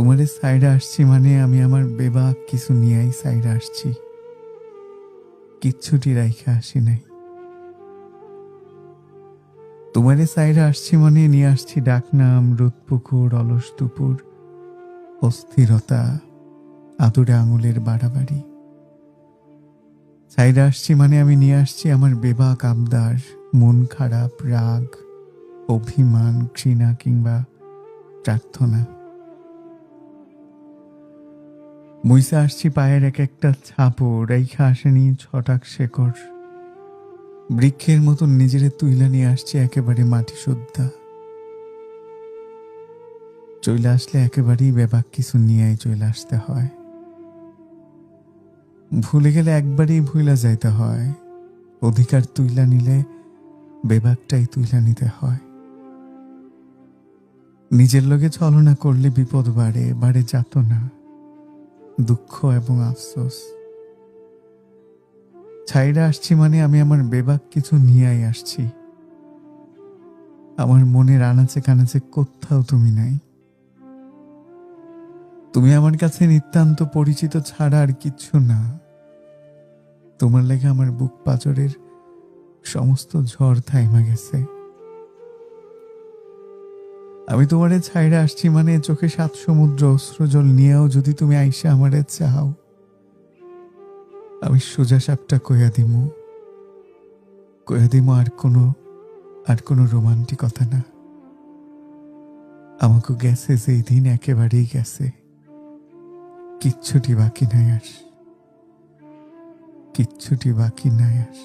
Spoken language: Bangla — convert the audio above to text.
তোমারে সাইডে আসছি মানে আমি আমার বেবাক কিছু নিয়েই সাইডে আসছি। কিচ্ছুটি রাইখা আসি নাই। তোমারে সাইডে আসছি মানে নিয়ে আসছি ডাকনাম, রোদপুকুর, অলস দুপুর, অস্থিরতা, আদুরে আঙুলের বাড়াবাড়ি। সাইডে আসছি মানে আমি নিয়ে আসছি আমার বেবাক আবদার, মন খারাপ, রাগ, অভিমান, ঘৃণা কিংবা প্রার্থনা। মুইসা আসছি পায়ের এক একটা ছাপও, রেখা আসেনি ছটাক শেকড়। বৃক্ষের মতন নিজেরে তুইলা নিয়ে আসছে একেবারে মাটি শুদ্ধা। চলে আসলে একেবারেই বেবাক কিছু নিয়েই চলে আসতে হয়। ভুলে গেলে একবারেই ভুলা যাইতে হয়। অধিকার তুইলা নিলে বেবাকটাই তুইলা নিতে হয়। নিজের লগে ছলনা করলে বিপদ বাড়ে, বাড়ে যাতনা, দুঃখ এবং আফসোস। ছাইরা আসছি মানে আমি আমার বেবাক কিছু নিয়েই আসছি। আমার মনের আনাচে কানাচে কোথাও তুমি নাই। তুমি আমার কাছে নিতান্ত পরিচিত ছাড়া আর কিচ্ছু না। তোমার লেগে আমার বুক পাঁজরের সমস্ত ঝড় থাইমা গেছে। আমি তোমারে ছাইরা আসছি মানে চোখে 7 সমুদ্র অশ্রুজল নিয়েও যদি তুমি আইসা আমারে চাও, আমি সোজা সাপটা কইয়া দিমু আর কোনো রোমান্টিকতা না। আমাকে গেছে যেই দিন একেবারেই গেছে। কিচ্ছুটি বাকি নাই আর।